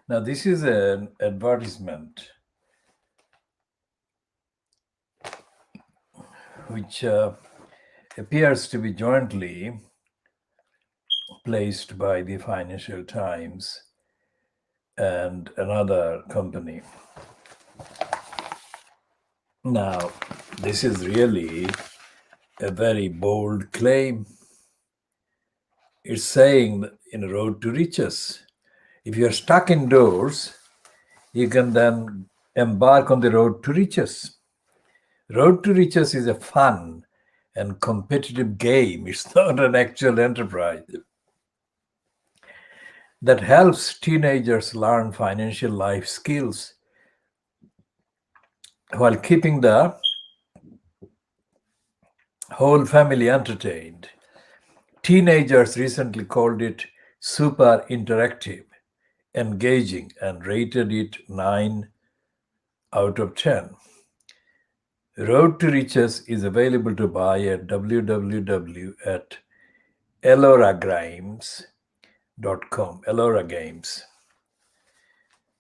Now, this is an advertisement which appears to be jointly placed by the Financial Times and another company. Now, this is really a very bold claim. It's saying in a road to riches, if you're stuck indoors, you can then embark on the road to riches. Road to riches is a fun and competitive game. It's not an actual enterprise that helps teenagers learn financial life skills while keeping the whole family entertained. Teenagers recently called it super interactive, engaging, and rated it 9 out of 10. Road to Riches is available to buy at www at eloragames.com. Elora Games.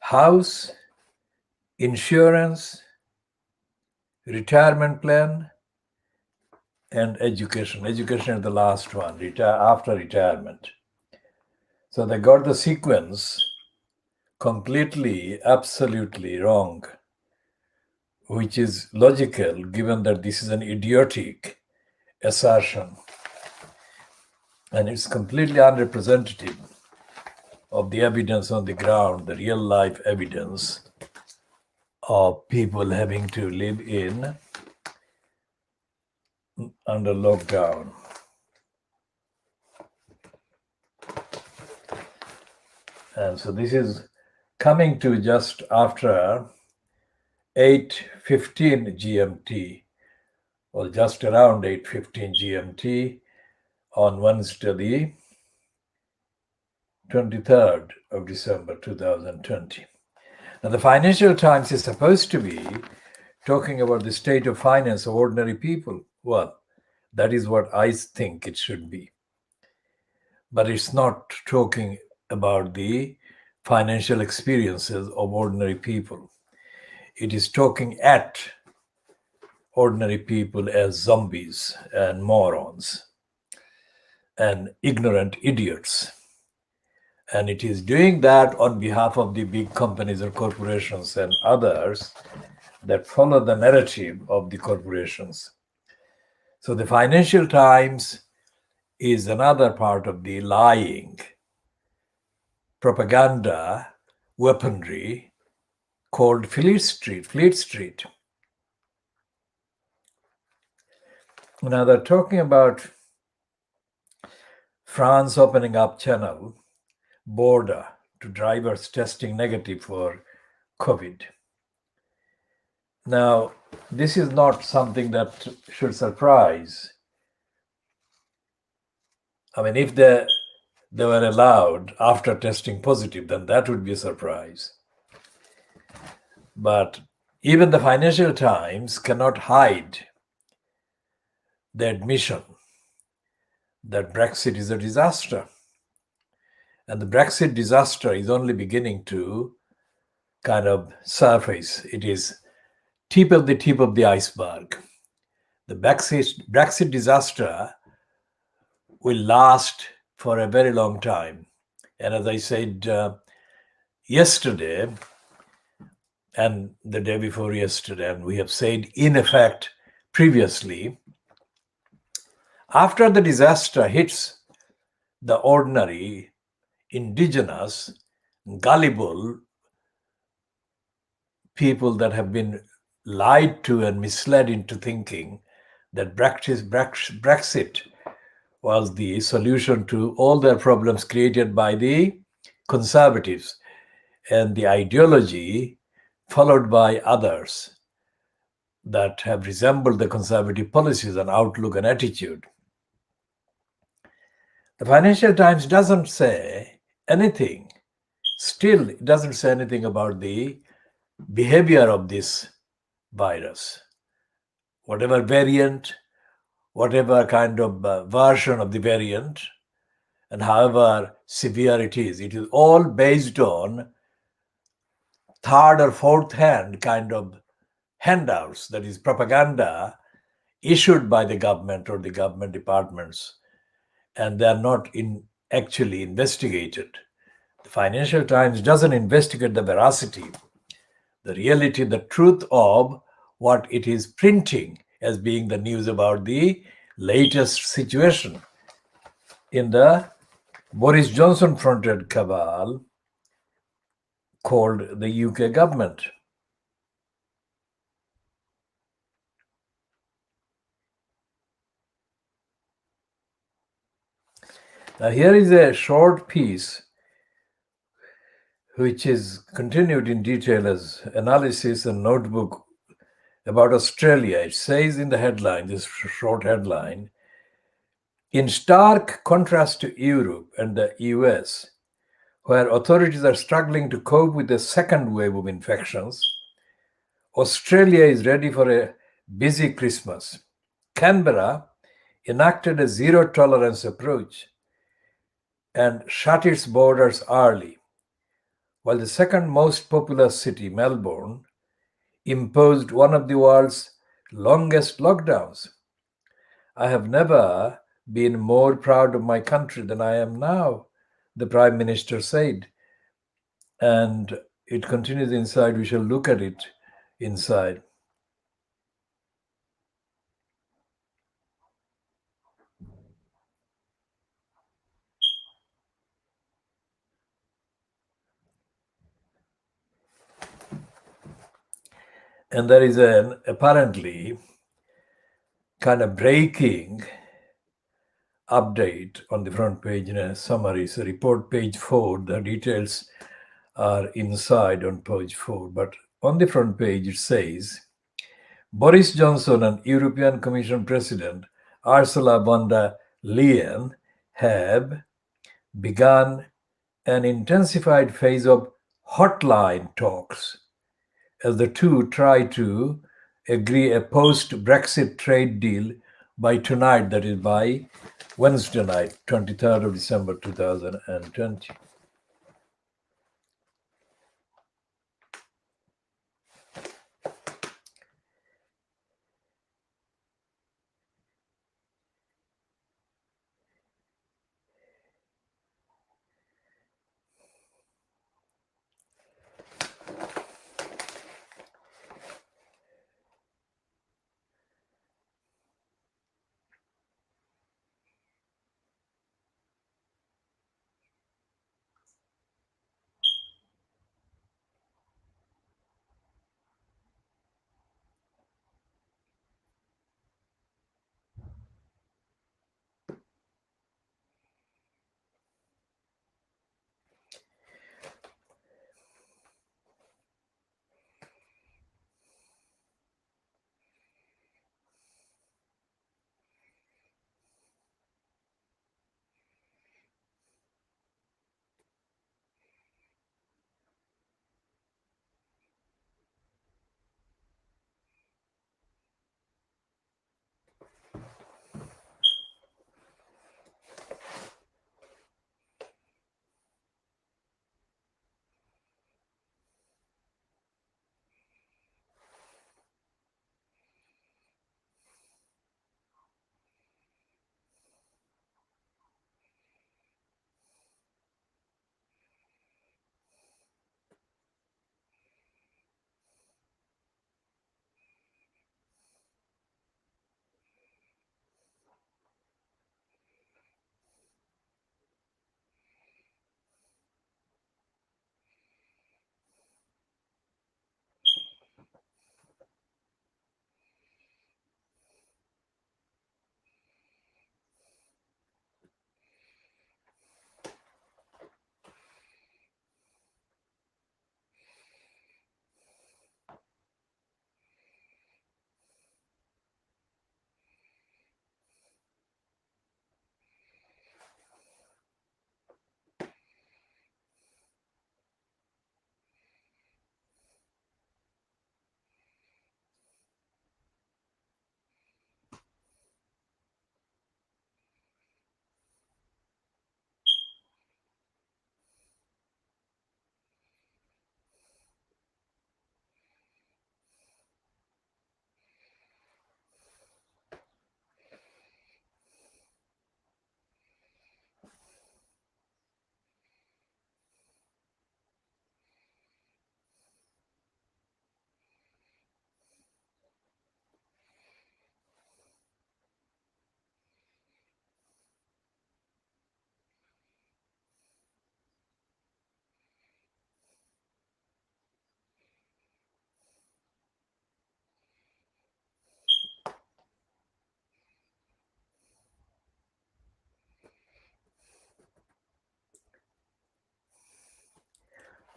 House, insurance, retirement plan, and education. Education is the last one, after retirement. So they got the sequence completely, absolutely wrong, which is logical given that this is an idiotic assertion. And it's completely unrepresentative of the evidence on the ground, the real life evidence of people having to live in under lockdown. And so this is coming to just after 8:15 GMT, or just around 8:15 GMT on Wednesday, the 23rd of December 2020. Now, the Financial Times is supposed to be talking about the state of finance of ordinary people. Well, that is what I think it should be. But it's not talking about the financial experiences of ordinary people. It is talking at ordinary people as zombies and morons and ignorant idiots. And it is doing that on behalf of the big companies or corporations and others that follow the narrative of the corporations. So the Financial Times is another part of the lying propaganda weaponry called Fleet Street. Now they're talking about France opening up channel border to drivers testing negative for COVID. Now, this is not something that should surprise. I mean, if they were allowed after testing positive, then that would be a surprise. But even the Financial Times cannot hide the admission that Brexit is a disaster. And the Brexit disaster is only beginning to kind of surface. It is tip of the iceberg. The Brexit disaster will last for a very long time. And as I said yesterday and the day before yesterday, and we have said in effect previously, after the disaster hits the ordinary, indigenous, gullible people that have been lied to and misled into thinking that Brexit was the solution to all their problems created by the conservatives and the ideology followed by others that have resembled the conservative policies and outlook and attitude. The Financial Times doesn't say anything. Still, it doesn't say anything about the behavior of this virus. Whatever variant, whatever kind of version of the variant, and however severe it is all based on third or fourth hand kind of handouts, that is propaganda issued by the government or the government departments, and they are not actually investigated. The Financial Times doesn't investigate the veracity, the reality, the truth of what it is printing as being the news about the latest situation in the Boris Johnson fronted cabal called the UK government. Now, here is a short piece which is continued in detail as analysis and notebook about Australia. It says in the headline, this short headline, in stark contrast to Europe and the US, where authorities are struggling to cope with the second wave of infections, Australia is ready for a busy Christmas. Canberra enacted a zero tolerance approach and shut its borders early, while the second most populous city, Melbourne, imposed one of the world's longest lockdowns. I have never been more proud of my country than I am now, the Prime Minister said. And it continues inside. We shall look at it inside. And there is an apparently kind of breaking update on the front page in a summary. So, report page 4, the details are inside on page 4. But on the front page, it says Boris Johnson and European Commission President Ursula von der Leyen have begun an intensified phase of hotline talks as the two try to agree a post-Brexit trade deal by tonight, that is by Wednesday night, 23rd of December 2020.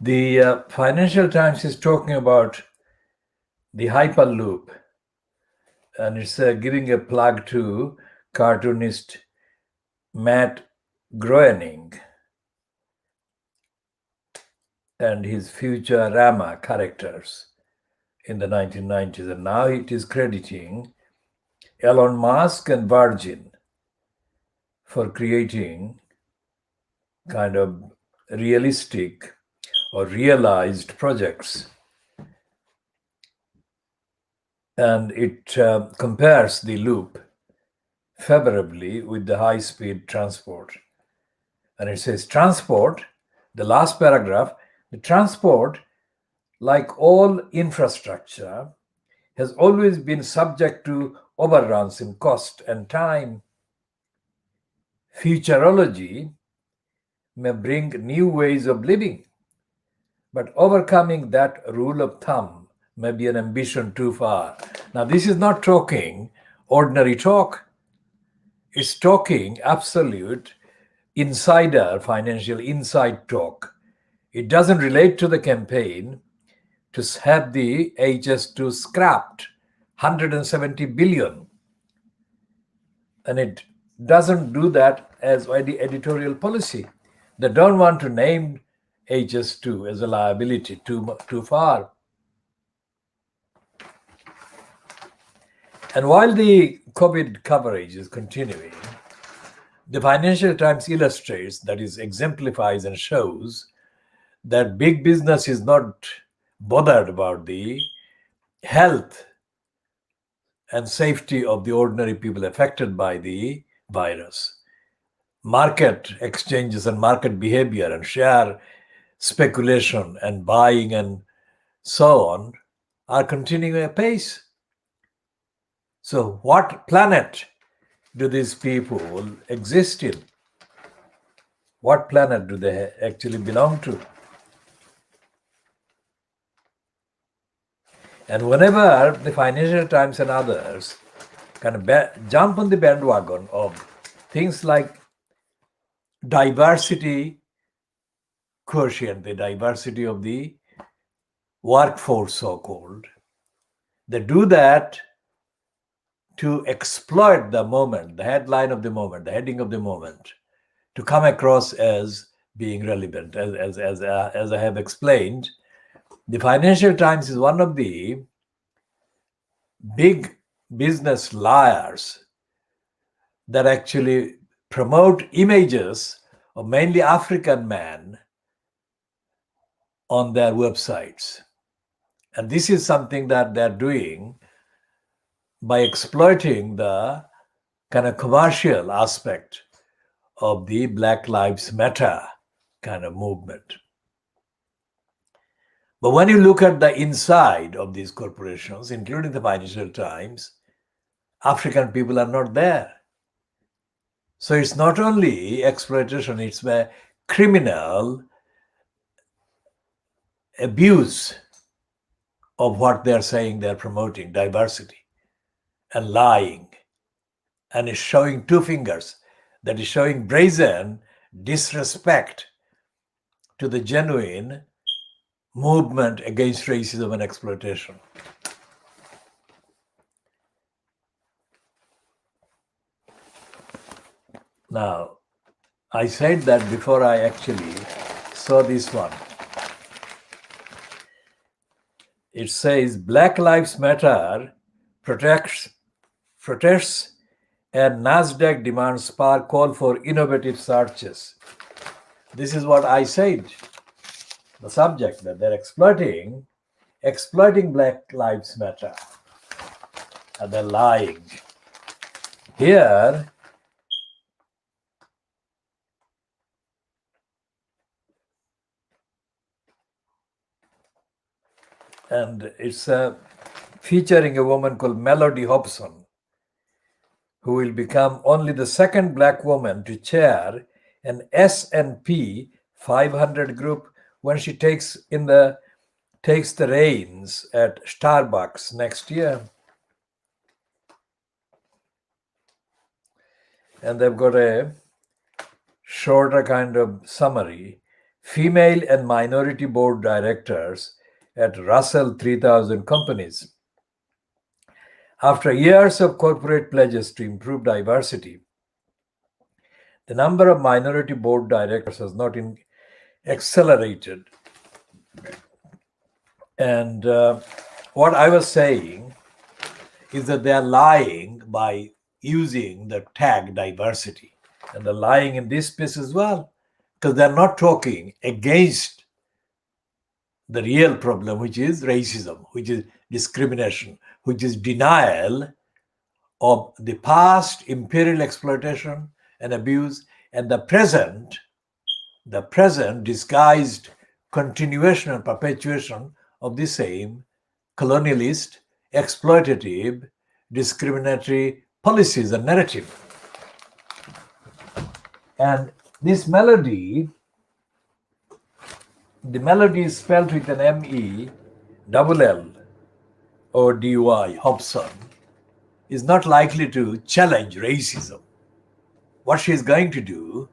The Financial Times is talking about the Hyperloop, and it's giving a plug to cartoonist Matt Groening and his Futurama characters in the 1990s. And now it is crediting Elon Musk and Virgin for creating kind of realistic or realized projects. And it compares the loop favorably with the high speed transport. And it says transport, the last paragraph, the transport, like all infrastructure, has always been subject to overruns in cost and time. Futurology may bring new ways of living, but overcoming that rule of thumb may be an ambition too far. Now, this is not talking ordinary talk, it's talking absolute insider financial inside talk. It doesn't relate to the campaign to have the HS2 scrapped, 170 billion. And it doesn't do that as editorial policy. They don't want to name HS2 as a liability too far. And while the COVID coverage is continuing, the Financial Times illustrates, that is, exemplifies and shows that big business is not bothered about the health and safety of the ordinary people affected by the virus. Market exchanges and market behavior and share speculation and buying and so on are continuing apace. So, what planet do these people exist in? What planet do they actually belong to? And whenever the Financial Times and others kind of jump on the bandwagon of things like diversity quotient, the diversity of the workforce, so called, they do that to exploit the moment, the headline of the moment, the heading of the moment, to come across as being relevant. As I have explained, the Financial Times is one of the big business liars that actually promote images of mainly African men on their websites. And this is something that they're doing by exploiting the kind of commercial aspect of the Black Lives Matter kind of movement. But when you look at the inside of these corporations, including the Financial Times, African people are not there. So it's not only exploitation, it's a criminal abuse of what they're saying they're promoting, diversity, and lying. And is showing two fingers, that is showing brazen disrespect to the genuine movement against racism and exploitation. Now, I said that before I actually saw this one. It says Black Lives Matter protests and NASDAQ demands spark call for innovative searches. This is what I said, the subject, that they're exploiting Black Lives Matter. And they're lying. Here, and it's featuring a woman called Melody Hobson, who will become only the second Black woman to chair an S&P 500 group when she takes the reins at Starbucks next year. And they've got a shorter kind of summary female and minority board directors at Russell 3000 companies. After years of corporate pledges to improve diversity, the number of minority board directors has not accelerated. And what I was saying is that they are lying by using the tag diversity. And they're lying in this space as well, because they're not talking against the real problem, which is racism, which is discrimination, which is denial of the past imperial exploitation and abuse, and the present disguised continuation and perpetuation of the same colonialist, exploitative, discriminatory policies and narrative. And this melody, the melody is spelled with an MELLODY, Hobson, is not likely to challenge racism. What she is going to do,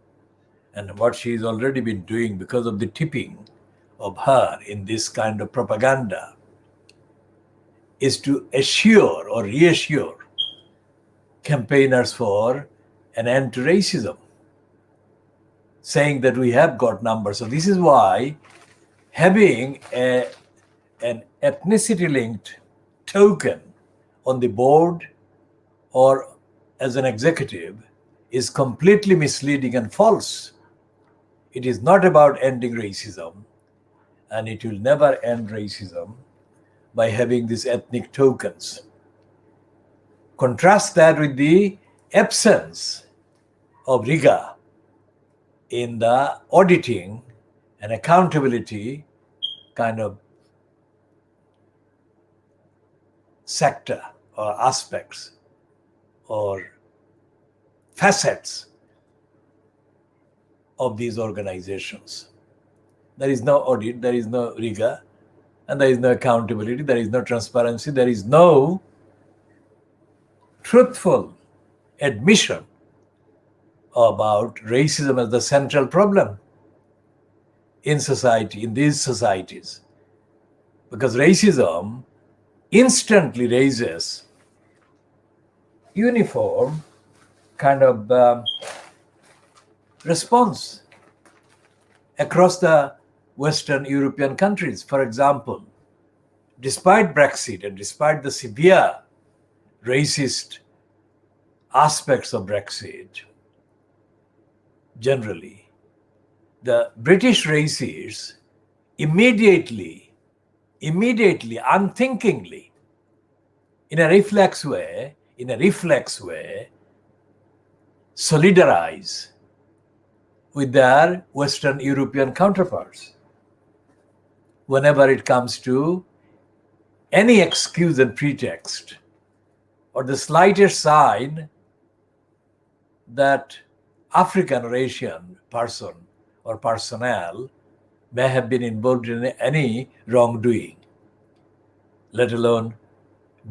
and what she has already been doing because of the tipping of her in this kind of propaganda, is to assure or reassure campaigners for an end to racism, saying that we have got numbers. So this is why having an ethnicity-linked token on the board or as an executive is completely misleading and false. It is not about ending racism, and it will never end racism by having these ethnic tokens. Contrast that with the absence of rigor in the auditing and accountability kind of sector or aspects or facets of these organizations. There is no audit, there is no rigor, and there is no accountability, there is no transparency, there is no truthful admission about racism as the central problem in society, in these societies. Because racism instantly raises uniform kind of response across the Western European countries. For example, despite Brexit and despite the severe racist aspects of Brexit, generally, the British racists immediately, unthinkingly, in a reflex way, solidarize with their Western European counterparts whenever it comes to any excuse and pretext or the slightest sign that African or Asian person or personnel may have been involved in any wrongdoing, let alone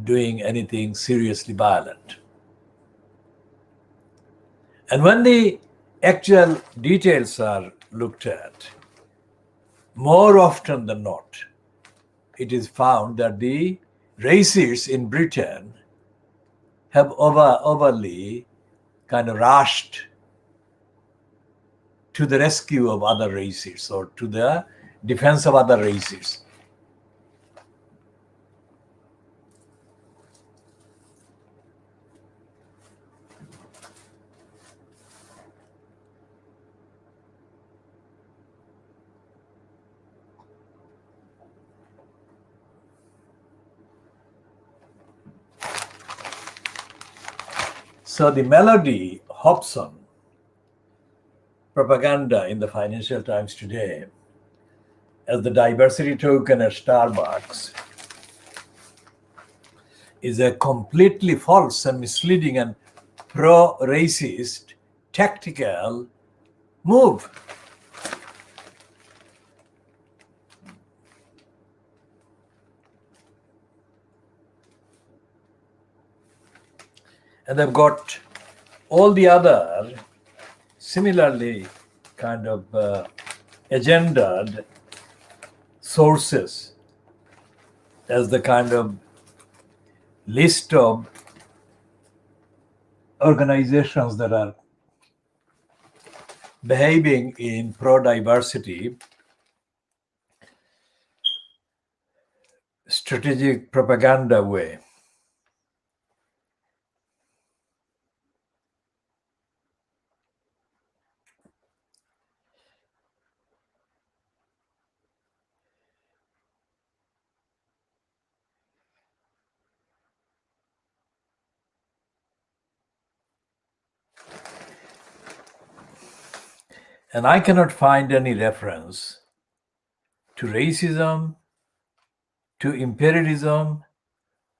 doing anything seriously violent. And when the actual details are looked at, more often than not, it is found that the racists in Britain have overly kind of rushed to the rescue of other races or to the defense of other races. So the melody Hobson propaganda in the Financial Times today as the diversity token at Starbucks is a completely false and misleading and pro-racist tactical move. And they've got all the other similarly kind of agendaed sources as the kind of list of organizations that are behaving in pro-diversity strategic propaganda way. And I cannot find any reference to racism, to imperialism,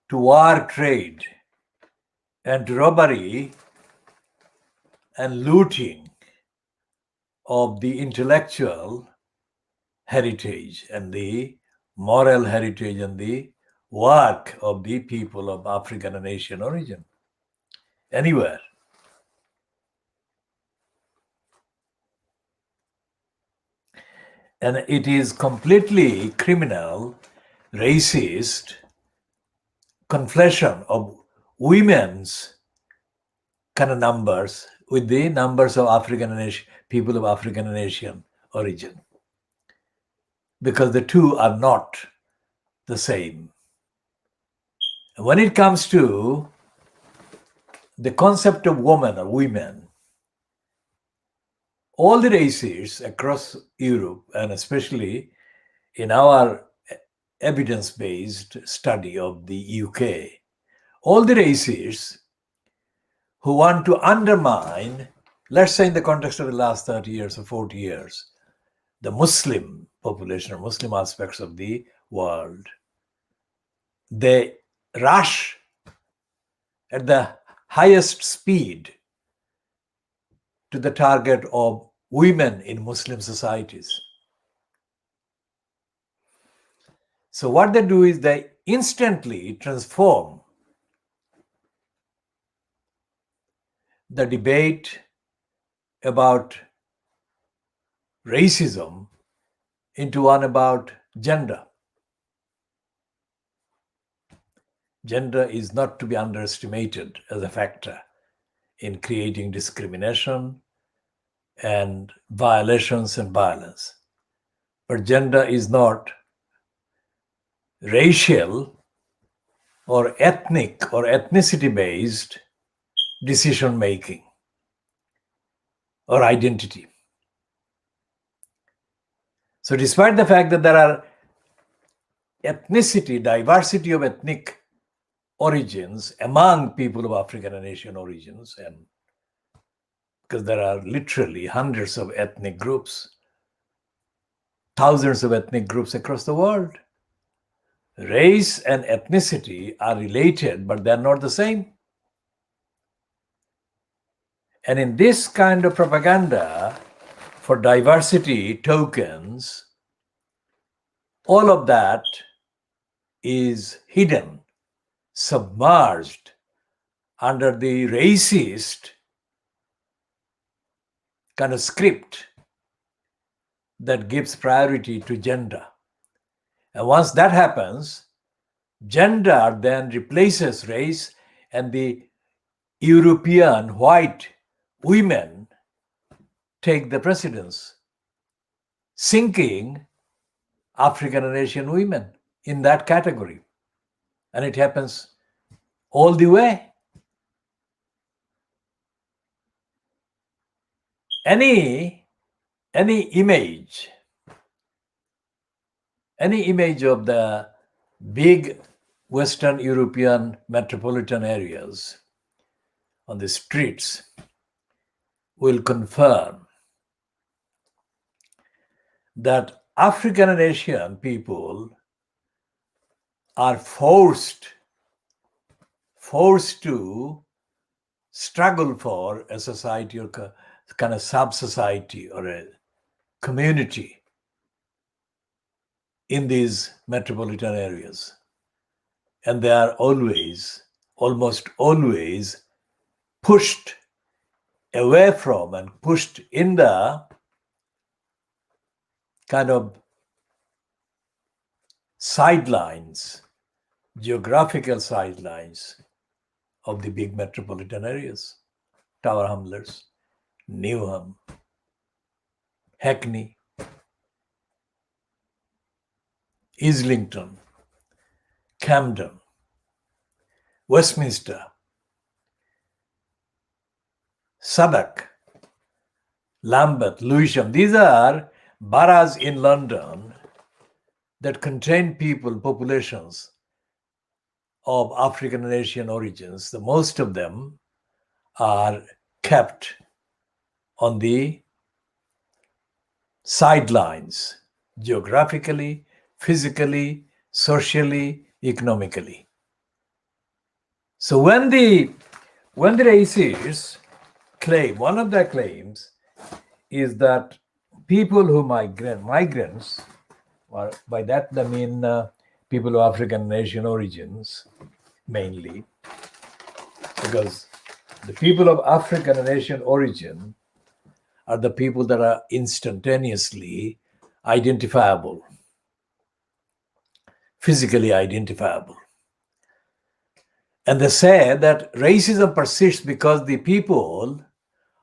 to war trade, and to robbery and looting of the intellectual heritage and the moral heritage and the work of the people of African and Asian origin. Anywhere. And it is completely criminal, racist conflation of women's kind of numbers with the numbers of African and Asian people of African and Asian origin, because the two are not the same. When it comes to the concept of woman or women, all the races across Europe, and especially in our evidence-based study of the UK, all the races who want to undermine, let's say in the context of the last 30 years or 40 years, the Muslim population or Muslim aspects of the world, they rush at the highest speed to the target of women in Muslim societies. So what they do is they instantly transform the debate about racism into one about gender. Gender is not to be underestimated as a factor in creating discrimination and violations and violence. But gender is not racial or ethnic or ethnicity-based decision making or identity. So despite the fact that there are ethnicity, diversity of ethnic origins among people of African and Asian origins, and because there are literally hundreds of ethnic groups, thousands of ethnic groups across the world, race and ethnicity are related, but they're not the same. And in this kind of propaganda for diversity tokens, all of that is hidden, submerged under the racist kind of script that gives priority to gender. And once that happens, gender then replaces race, and the European white women take the precedence, sinking African and Asian women in that category. And it happens all the way. Any image of the big Western European metropolitan areas on the streets will confirm that African and Asian people are forced to struggle for a society or kind of sub-society or a community in these metropolitan areas. And they are almost always pushed away from and pushed in the kind of sidelines, geographical sidelines of the big metropolitan areas. Tower Hamlets, Newham, Hackney, Islington, Camden, Westminster, Southwark, Lambeth, Lewisham. These are boroughs in London that contain populations of African and Asian origins. The most of them are kept on the sidelines, geographically, physically, socially, economically. So when the racists claim, one of their claims is that people who migrants, or by that they mean people of African and Asian origins mainly, because the people of African and Asian origin are the people that are instantaneously identifiable, physically identifiable. And they say that racism persists because the people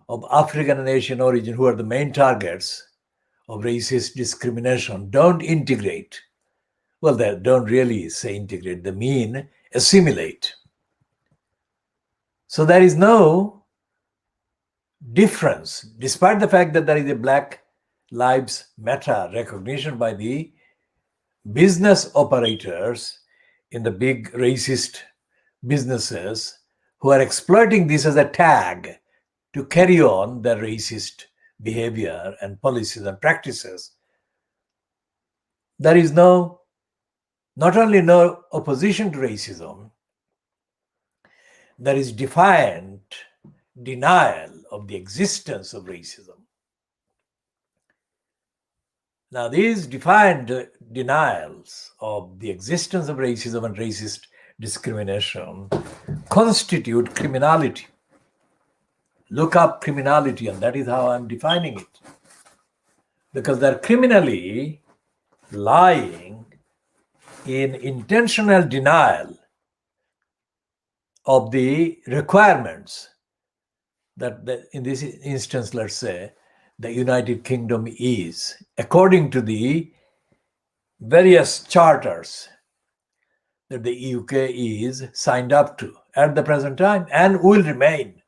of African and Asian origin, who are the main targets of racist discrimination, don't integrate. Well, they don't really say integrate, they mean assimilate. So there is no difference, despite the fact that there is a Black Lives Matter recognition by the business operators in the big racist businesses who are exploiting this as a tag to carry on their racist behavior and policies and practices. There is not only no opposition to racism, there is defiant denial of the existence of racism. Now, these defiant denials of the existence of racism and racist discrimination constitute criminality. Look up criminality, and that is how I'm defining it. Because they're criminally lying in intentional denial of the requirements that in this instance, let's say, the United Kingdom is, according to the various charters that the UK is signed up to at the present time and will remain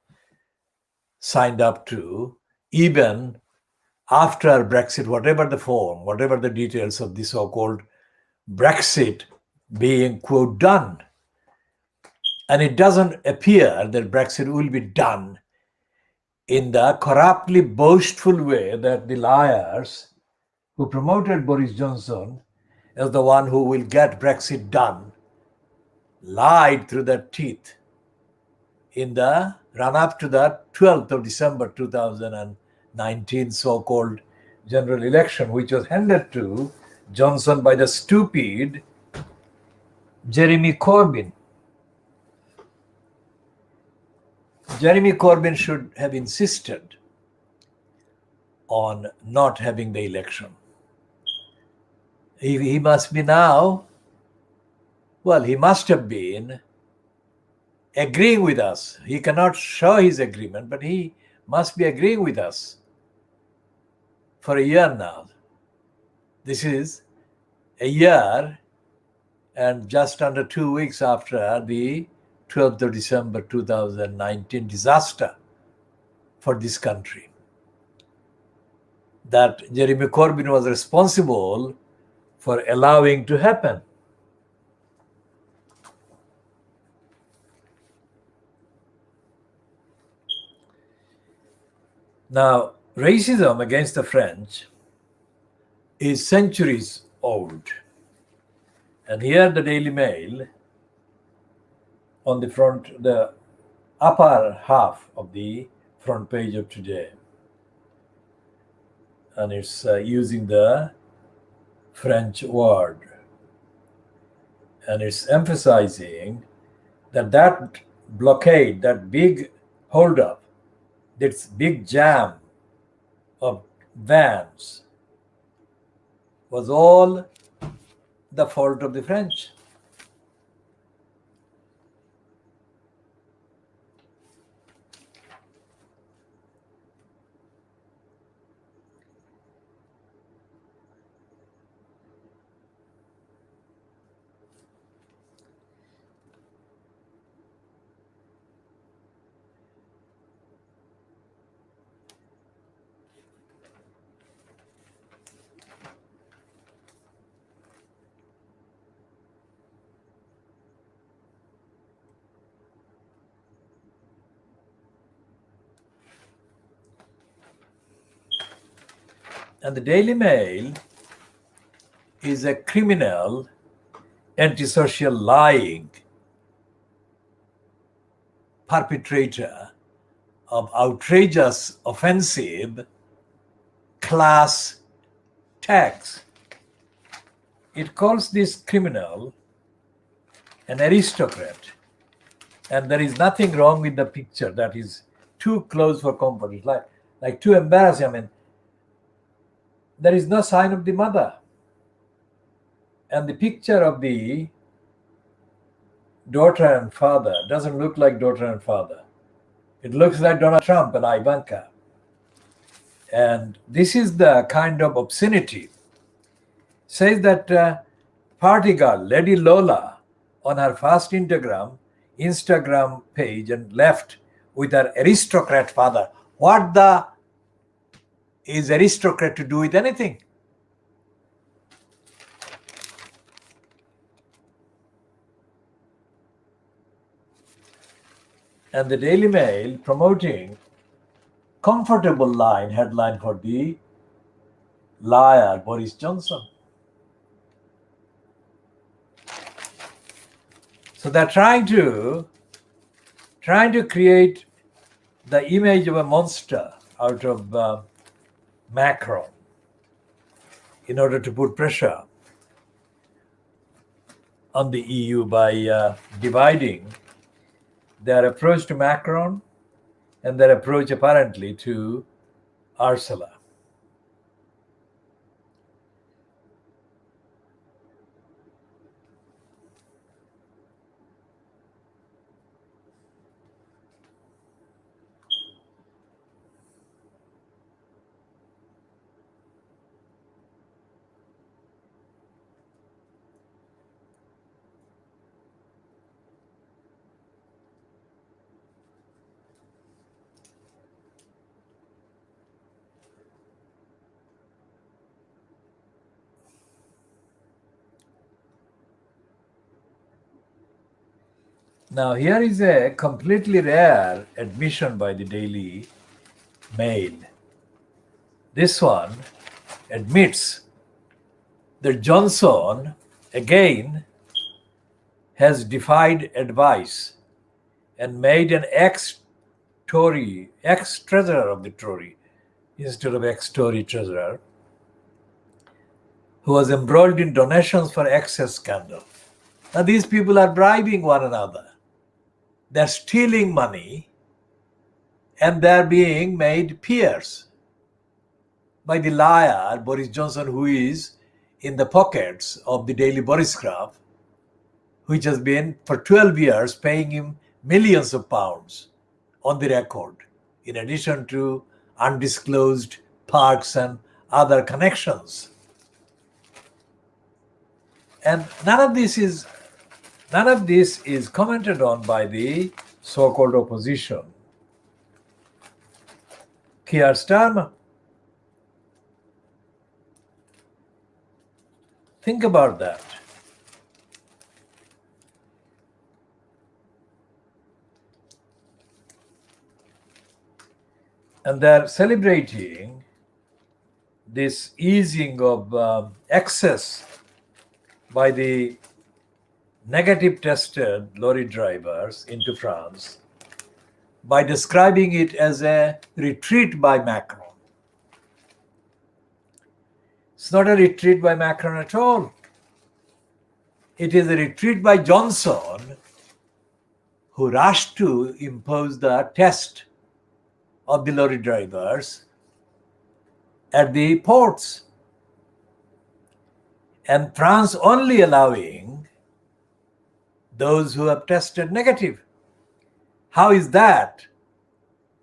signed up to even after Brexit, whatever the form, whatever the details of the so-called Brexit being, quote, done. And it doesn't appear that Brexit will be done in the corruptly boastful way that the liars who promoted Boris Johnson as the one who will get Brexit done lied through their teeth in the run-up to the 12th of December 2019 so-called general election, which was handed to Johnson by the stupid Jeremy Corbyn. Jeremy Corbyn should have insisted on not having the election. He must be now, well, he must have been agreeing with us. He cannot show his agreement, but he must be agreeing with us for a year now. This is a year and just under 2 weeks after the 12th of December 2019 disaster for this country, that Jeremy Corbyn was responsible for allowing to happen. Now, racism against the French is centuries old. And here the Daily Mail, on the upper half of the front page of today, and it's using the French word, and it's emphasizing that blockade, that big holdup, this big jam of vans was all the fault of the French. And the Daily Mail is a criminal, antisocial, lying perpetrator of outrageous, offensive class tags. It calls this criminal an aristocrat. And there is nothing wrong with the picture that is too close for comfort. It's like too embarrassing. I mean, there is no sign of the mother. And the picture of the daughter and father doesn't look like daughter and father. It looks like Donald Trump and Ivanka. And this is the kind of obscenity. Says that party girl, Lady Lola, on her first Instagram page and left with her aristocrat father. What the is aristocrat to do with anything? And the Daily Mail promoting comfortable headline for the liar Boris Johnson. So they're trying to create the image of a monster out of Macron in order to put pressure on the EU by dividing their approach to Macron and their approach apparently to Ursula. Now, here is a completely rare admission by the Daily Mail. This one admits that Johnson, again, has defied advice and made an ex-Tory, ex-treasurer of the Tory, instead of ex-Tory treasurer, who was embroiled in donations for excess scandal. Now, these people are bribing one another. They're stealing money and they're being made peers by the liar Boris Johnson, who is in the pockets of the Daily Borisgraph, which has been for 12 years paying him millions of pounds on the record, in addition to undisclosed parks and other connections. And none of this is commented on by the so-called opposition. Keir Starmer. Think about that. And they're celebrating this easing of excess by the negative tested lorry drivers into France by describing it as a retreat by Macron. It's not a retreat by Macron at all. It is a retreat by Johnson, who rushed to impose the test of the lorry drivers at the ports. and France only allowing those who have tested negative. How is that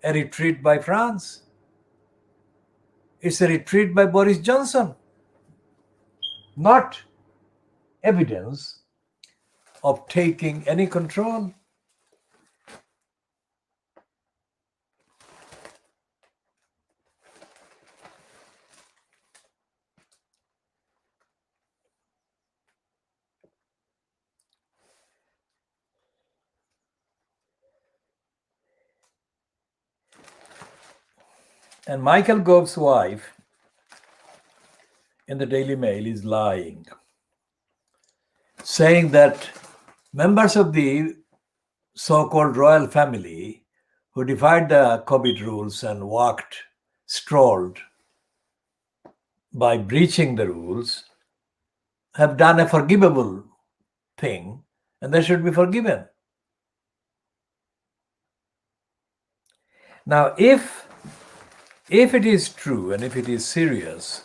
a retreat by France? It's a retreat by Boris Johnson, not evidence of taking any control. And Michael Gove's wife in the Daily Mail is lying, saying that members of the so-called royal family who defied the COVID rules and strolled by breaching the rules have done a forgivable thing and they should be forgiven. Now, if it is true and if it is serious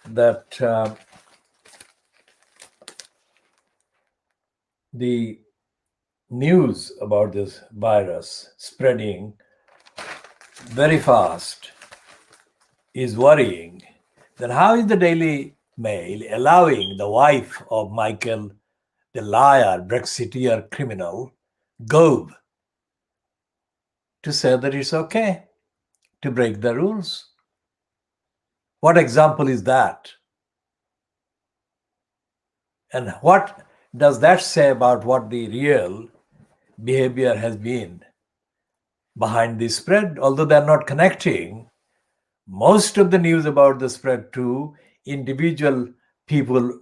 that the news about this virus spreading very fast is worrying, then how is the Daily Mail allowing the wife of Michael, the liar, Brexiteer criminal, Gove, to say that it's okay to break the rules? What example is that? And what does that say about what the real behavior has been behind the spread? Although they're not connecting most of the news about the spread to individual people,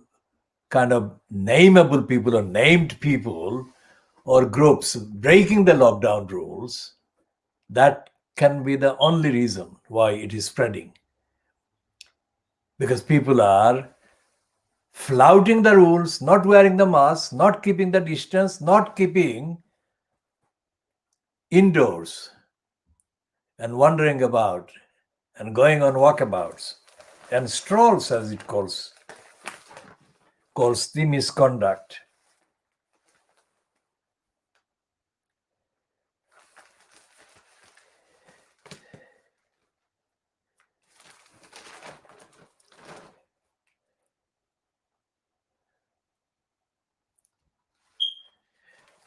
kind of nameable people or named people or groups breaking the lockdown rules, that can be the only reason why it is spreading. Because people are flouting the rules, not wearing the mask, not keeping the distance, not keeping indoors, and wandering about and going on walkabouts and strolls, as it calls the misconduct.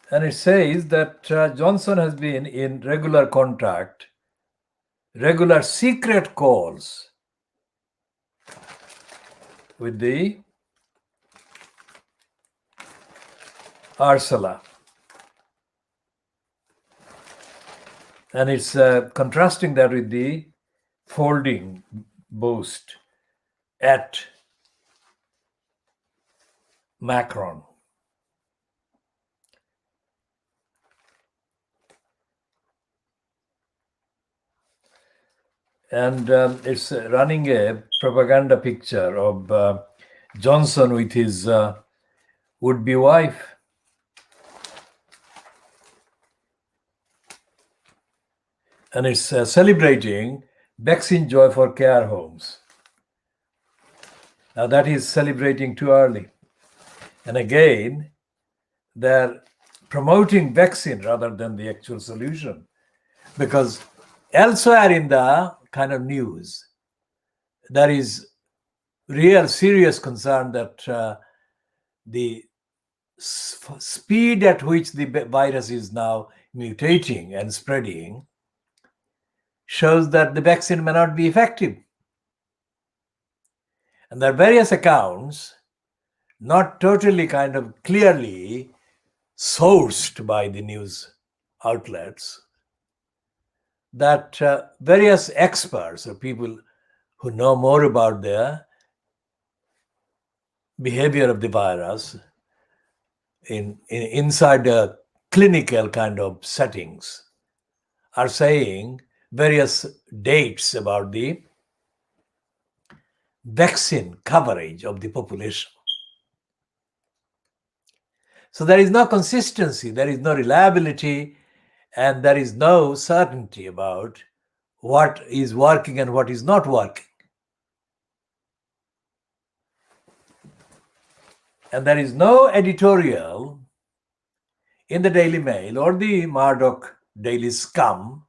And it says that Johnson has been in regular contact, regular secret calls with the Ursula. And it's contrasting that with the folding boast at Macron. And it's running a propaganda picture of Johnson with his would-be wife. And it's celebrating vaccine joy for care homes. Now that is celebrating too early. And again, they're promoting vaccine rather than the actual solution. Because elsewhere in the kind of news, there is real serious concern that the speed at which the virus is now mutating and spreading shows that the vaccine may not be effective. And there are various accounts, not totally kind of clearly sourced by the news outlets, that various experts or people who know more about the behavior of the virus inside the clinical kind of settings are saying various dates about the vaccine coverage of the population. So there is no consistency, there is no reliability, and there is no certainty about what is working and what is not working. And there is no editorial in the Daily Mail or the Murdoch Daily Scum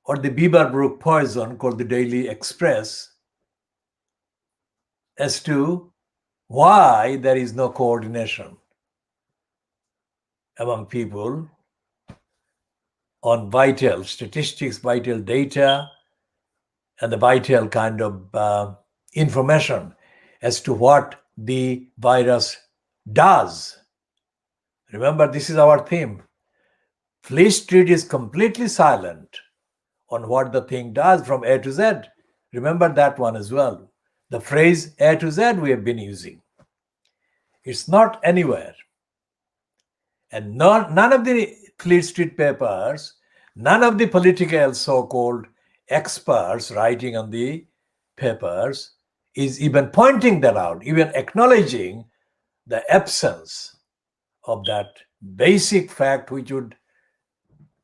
or the Beaverbrook Poison called the Daily Express as to why there is no coordination among people on vital statistics, vital data, and the vital kind of information as to what the virus does. Remember, this is our theme. Fleet Street is completely silent on what the thing does from A to Z. Remember that one as well. The phrase A to Z we have been using. It's not anywhere. And none of the Fleet Street papers, none of the political so-called experts writing on the papers is even pointing that out, even acknowledging the absence of that basic fact which would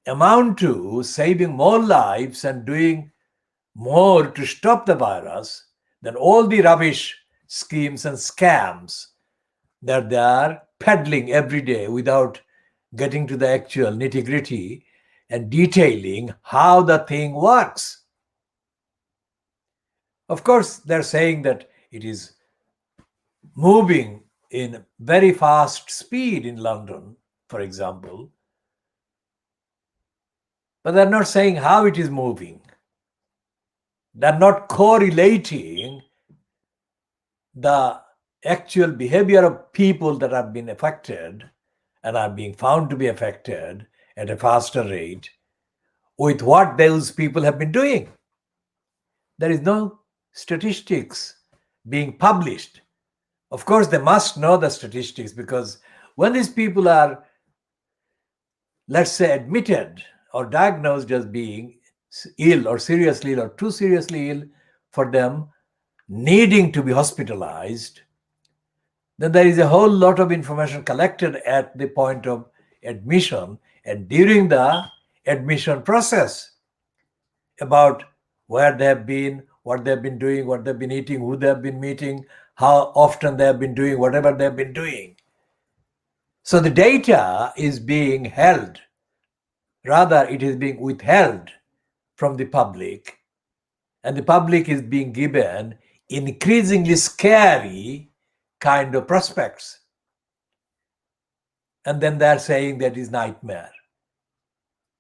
amount to saving more lives and doing more to stop the virus than all the rubbish schemes and scams that they are peddling every day without getting to the actual nitty-gritty and detailing how the thing works. Of course, they're saying that it is moving in very fast speed in London, for example, but they're not saying how it is moving. They're not correlating the actual behavior of people that have been affected and are being found to be affected at a faster rate with what those people have been doing. There is no statistics being published. Of course, they must know the statistics, because when these people are, let's say, admitted or diagnosed as being ill or seriously ill or too seriously ill for them needing to be hospitalized, then there is a whole lot of information collected at the point of admission and during the admission process about where they have been, what they have been doing, what they've been eating, who they have been meeting, how often they have been doing whatever they have been doing. So the data is being held, rather it is being withheld from the public, and the public is being given increasingly scary kind of prospects. And then they're saying that is nightmare.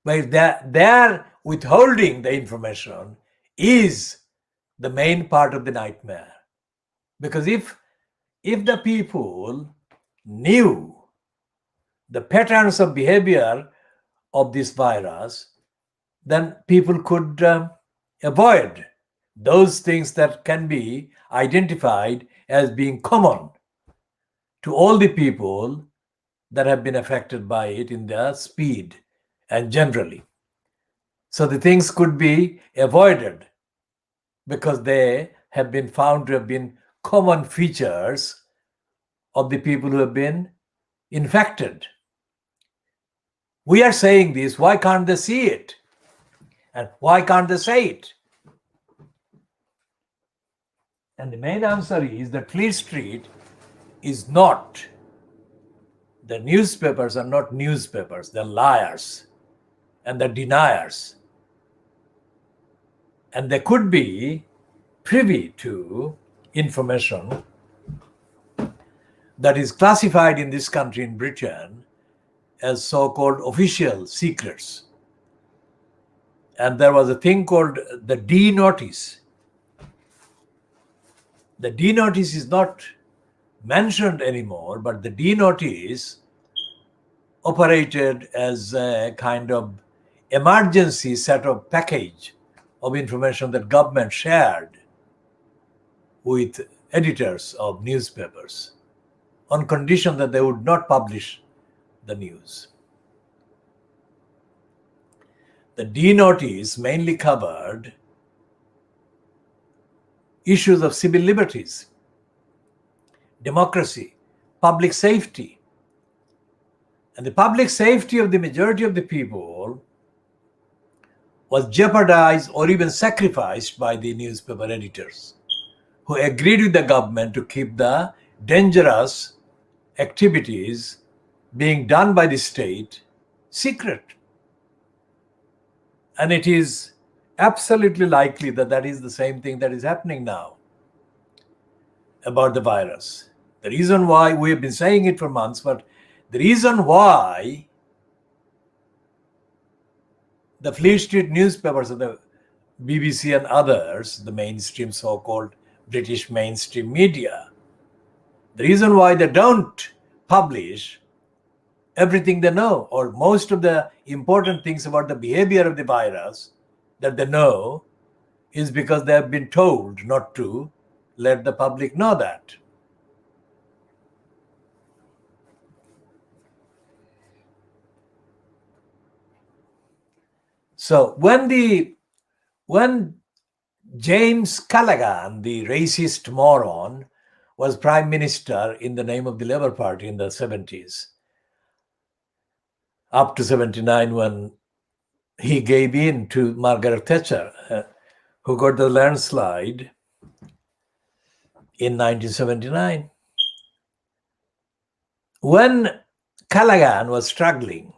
But they're withholding the information is the main part of the nightmare. Because if the people knew the patterns of behavior of this virus, then people could avoid those things that can be identified as being common to all the people that have been affected by it in their speed and generally. So the things could be avoided because they have been found to have been common features of the people who have been infected. We are saying this, why can't they see it? And why can't they say it? And the main answer is that Fleet Street is not, the newspapers are not newspapers, they're liars and they're deniers. And they could be privy to information that is classified in this country, in Britain, as so-called official secrets. And there was a thing called the D notice. The D notice is not mentioned anymore, but the D notice operated as a kind of emergency set of package of information that government shared with editors of newspapers on condition that they would not publish the news. The D notice mainly covered issues of civil liberties, democracy, public safety. And the public safety of the majority of the people was jeopardized or even sacrificed by the newspaper editors who agreed with the government to keep the dangerous activities being done by the state secret. And it is absolutely likely that that is the same thing that is happening now about the virus. The reason why we have been saying it for months, but the reason why the Fleet Street newspapers of the BBC and others, the mainstream so-called British mainstream media, the reason why they don't publish everything they know or most of the important things about the behavior of the virus that they know is because they have been told not to let the public know that. So when James Callaghan, the racist moron, was prime minister in the name of the Labour Party in the 70s, up to 79 when he gave in to Margaret Thatcher, who got the landslide in 1979. When Callaghan was struggling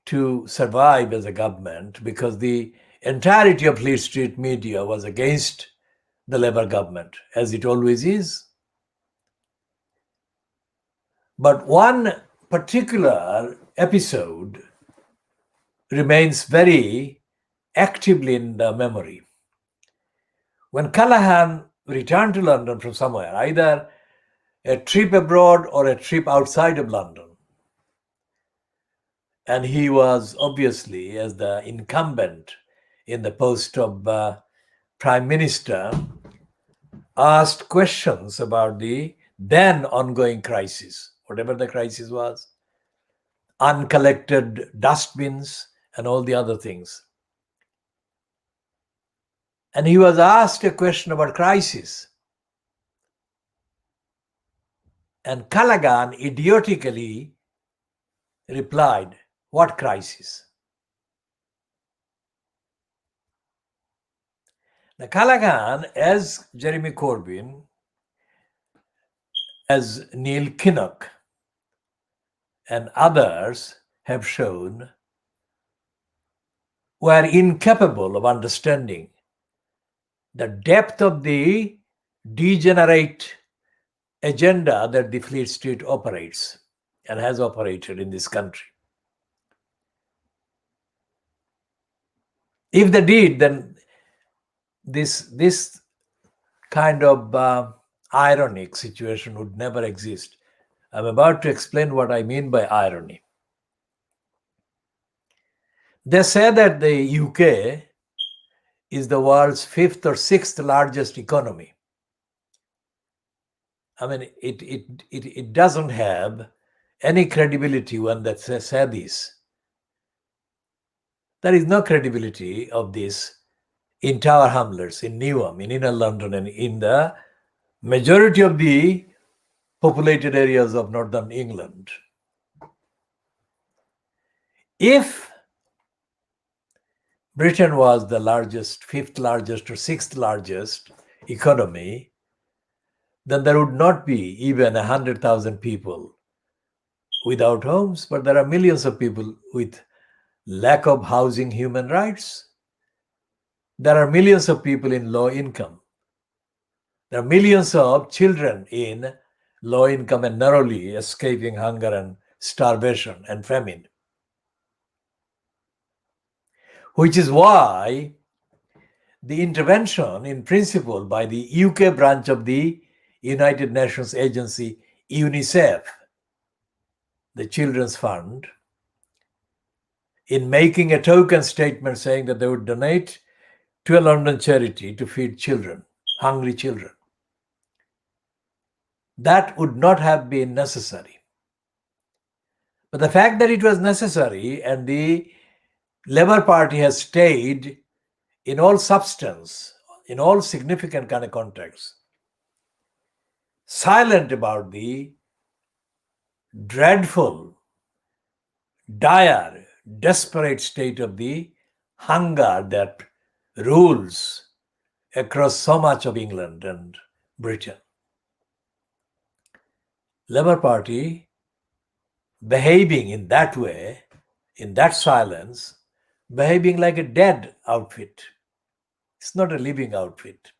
to survive as a government because the entirety of Fleet Street media was against the Labour government, as it always is. But one particular episode remains very actively in the memory. When Callaghan returned to London from somewhere, either a trip abroad or a trip outside of London, and he was obviously, as the incumbent in the post of prime minister, asked questions about the then ongoing crisis, whatever the crisis was, uncollected dustbins and all the other things. And he was asked a question about crisis. And Callaghan idiotically replied, "What crisis?" Now, Callaghan, as Jeremy Corbyn, as Neil Kinnock, and others have shown, were incapable of understanding the depth of the degenerate agenda that the Fleet Street operates and has operated in this country. If they did, then this kind of ironic situation would never exist. I'm about to explain what I mean by irony. They say that the UK is the world's fifth or sixth largest economy. I mean, it doesn't have any credibility when they say this. There is no credibility of this in Tower Hamlets, in Newham, in inner London, and in the majority of the populated areas of northern England. If Britain was the largest, fifth largest, or sixth largest economy, then there would not be even 100,000 people without homes, but there are millions of people with lack of housing, human rights. There are millions of people in low income. There are millions of children in low income and narrowly escaping hunger and starvation and famine. Which is why the intervention in principle by the UK branch of the United Nations agency UNICEF, the Children's Fund, in making a token statement saying that they would donate to a London charity to feed children, hungry children. That would not have been necessary. But the fact that it was necessary and the Labour Party has stayed in all substance, in all significant kind of contexts, silent about the dreadful, dire, desperate state of the hunger that rules across so much of England and Britain. Labour Party behaving in that way, in that silence, behaving like a dead outfit. It's not a living outfit.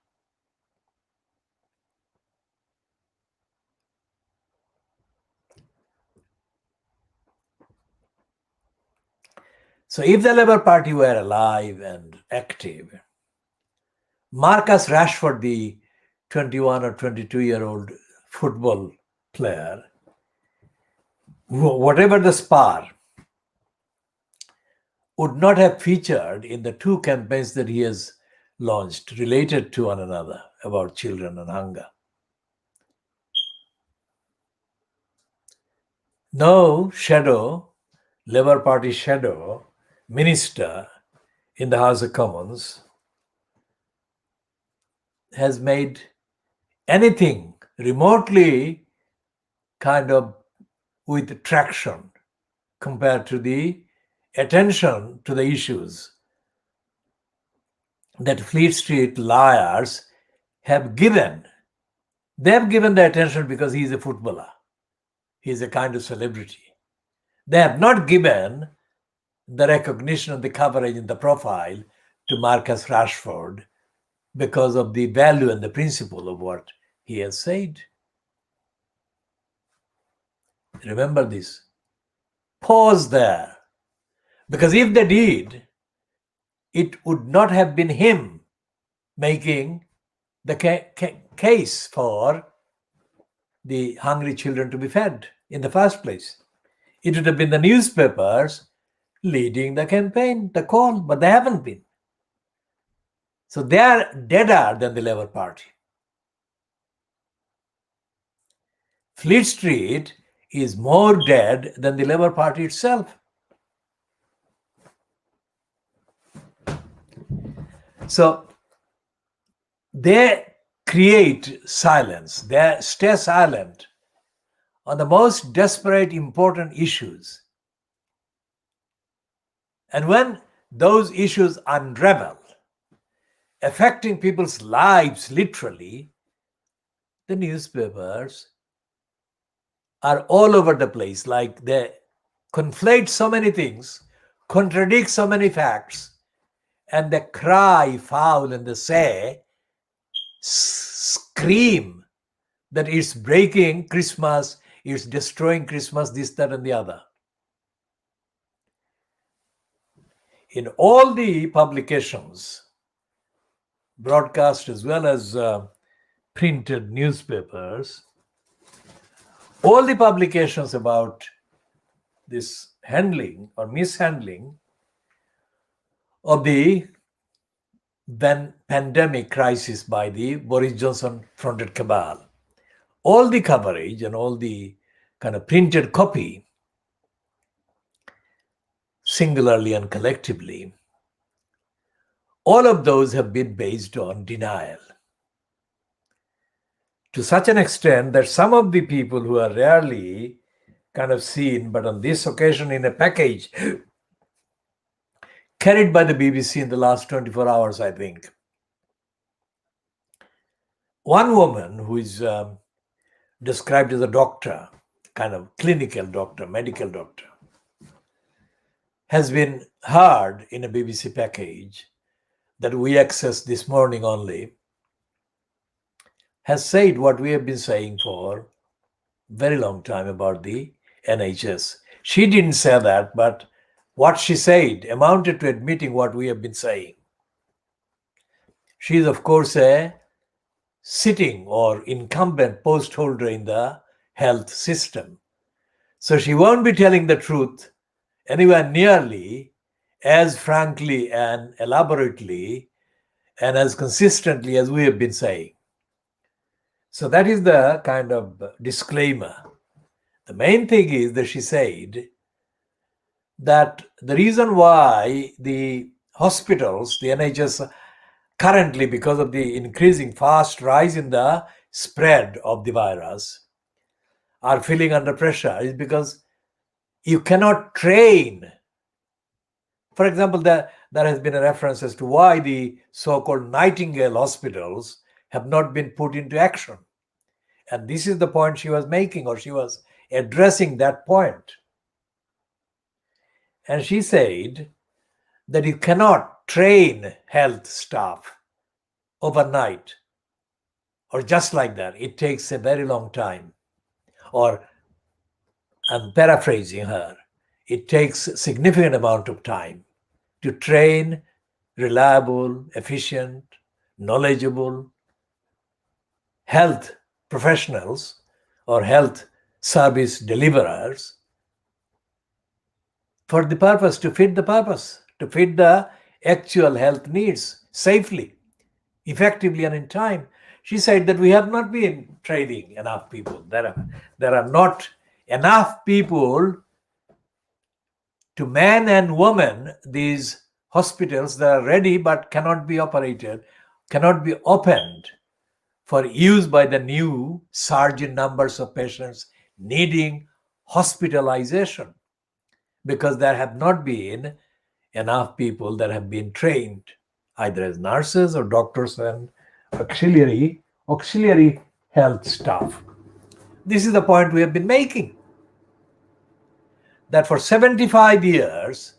So if the Labour Party were alive and active, Marcus Rashford, the 21 or 22-year-old football player, whatever the spar, would not have featured in the two campaigns that he has launched related to one another about children and hunger. No Labour Party shadow minister in the House of Commons has made anything remotely kind of with traction compared to the attention to the issues that Fleet Street liars have given. They have given the attention because he is a footballer. He is a kind of celebrity. They have not given the recognition of the coverage and the profile to Marcus Rashford because of the value and the principle of what he has said. Remember this. Pause there. Because if they did, it would not have been him making the case for the hungry children to be fed in the first place. It would have been the newspapers leading the campaign, the call, but they haven't been. So they are deader than the Labour Party. Fleet Street is more dead than the Labour Party itself. So they create silence, they stay silent on the most desperate, important issues. And when those issues unravel, affecting people's lives literally, the newspapers are all over the place. Like they conflate so many things, contradict so many facts, and they cry foul and they say, scream that it's breaking Christmas, it's destroying Christmas, this, that, and the other. In all the publications, broadcast as well as printed newspapers, all the publications about this handling or mishandling of the then pandemic crisis by the Boris Johnson fronted cabal, all the coverage and all the kind of printed copy, singularly and collectively, all of those have been based on denial. To such an extent that some of the people who are rarely kind of seen, but on this occasion in a package carried by the BBC in the last 24 hours, I think. One woman who is described as a doctor, kind of clinical doctor, medical doctor, has been heard in a BBC package that we accessed this morning only, has said what we have been saying for a very long time about the NHS. She didn't say that, but what she said amounted to admitting what we have been saying. She is, of course, a sitting or incumbent post holder in the health system. So she won't be telling the truth anywhere nearly as frankly and elaborately and as consistently as we have been saying. So that is the kind of disclaimer. The main thing is that she said that the reason why the hospitals, the NHS, currently, because of the increasing fast rise in the spread of the virus, are feeling under pressure is because you cannot train. For example, there has been a reference as to why the so-called Nightingale hospitals have not been put into action. And this is the point she was making, or she was addressing that point. And she said that you cannot train health staff overnight or just like that. It takes a very long time. Or, I'm paraphrasing her, it takes a significant amount of time to train reliable, efficient, knowledgeable health professionals or health service deliverers for the purpose, to fit the purpose, to fit the actual health needs safely, effectively, and in time. She said that we have not been training enough people. There are not enough people to man and woman these hospitals that are ready but cannot be operated, cannot be opened for use by the new surge in numbers of patients needing hospitalization, because there have not been enough people that have been trained either as nurses or doctors and auxiliary health staff. This is the point we have been making, that for 75 years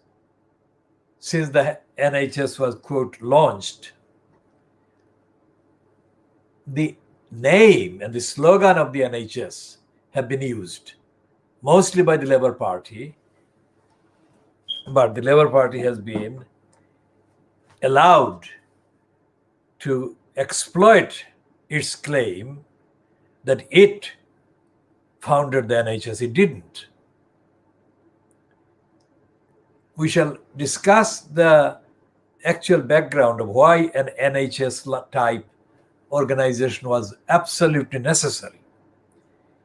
since the NHS was, quote, launched, the name and the slogan of the NHS have been used mostly by the Labour Party, but the Labour Party has been allowed to exploit its claim that it founded the NHS. It didn't. We shall discuss the actual background of why an NHS type organization was absolutely necessary.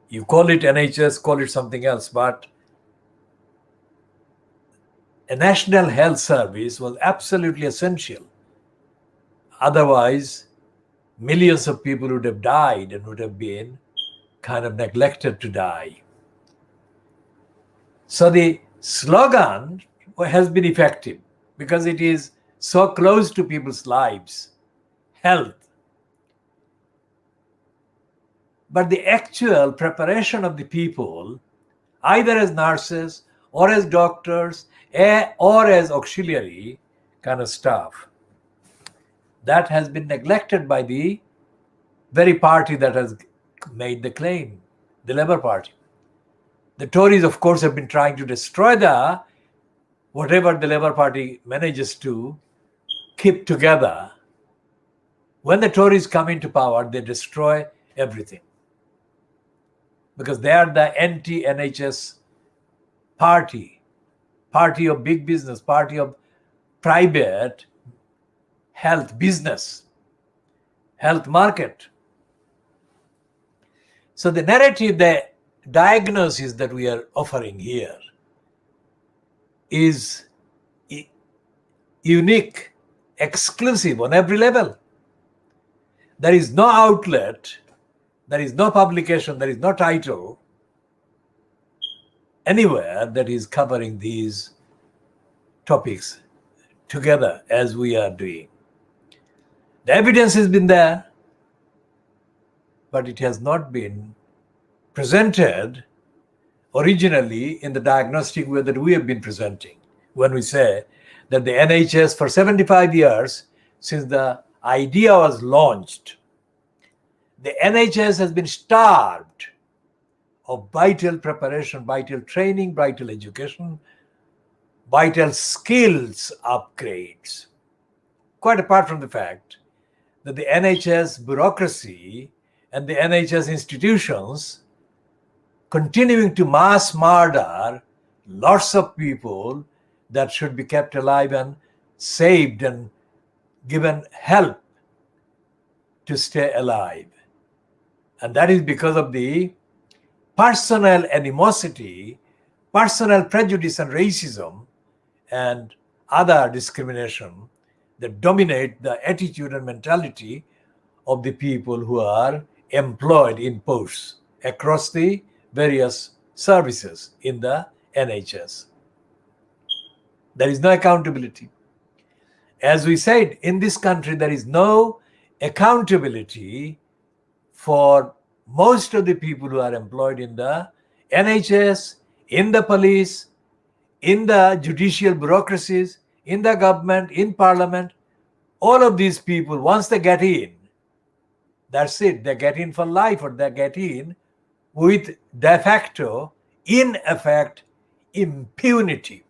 You call it NHS, call it something else, but a national health service was absolutely essential. Otherwise, millions of people would have died and would have been kind of neglected to die. So the slogan has been effective because it is so close to people's lives, health. But the actual preparation of the people, either as nurses or as doctors or as auxiliary kind of staff, that has been neglected by the very party that has made the claim, the Labour Party. The Tories, of course, have been trying to destroy whatever the Labour Party manages to keep together. When the Tories come into power, they destroy everything, because they are the anti-NHS party of big business, party of private health business, health market. So the narrative, the diagnosis that we are offering here is unique, exclusive on every level. There is no outlet, there is no publication, there is no title anywhere that is covering these topics together as we are doing. The evidence has been there, but it has not been presented originally in the diagnostic way that we have been presenting. When we say that the NHS for 75 years, since the idea was launched, the NHS has been starved of vital preparation, vital training, vital education, vital skills upgrades. Quite apart from the fact that the NHS bureaucracy and the NHS institutions continuing to mass murder lots of people that should be kept alive and saved and given help to stay alive. And that is because of the personal animosity, personal prejudice and racism and other discrimination that dominate the attitude and mentality of the people who are employed in posts across the various services in the NHS. There is no accountability. As we said, in this country, there is no accountability for most of the people who are employed in the NHS, in the police, in the judicial bureaucracies, in the government, in parliament, all of these people, once they get in, that's it. They get in for life, or they get in with de facto, in effect, impunity.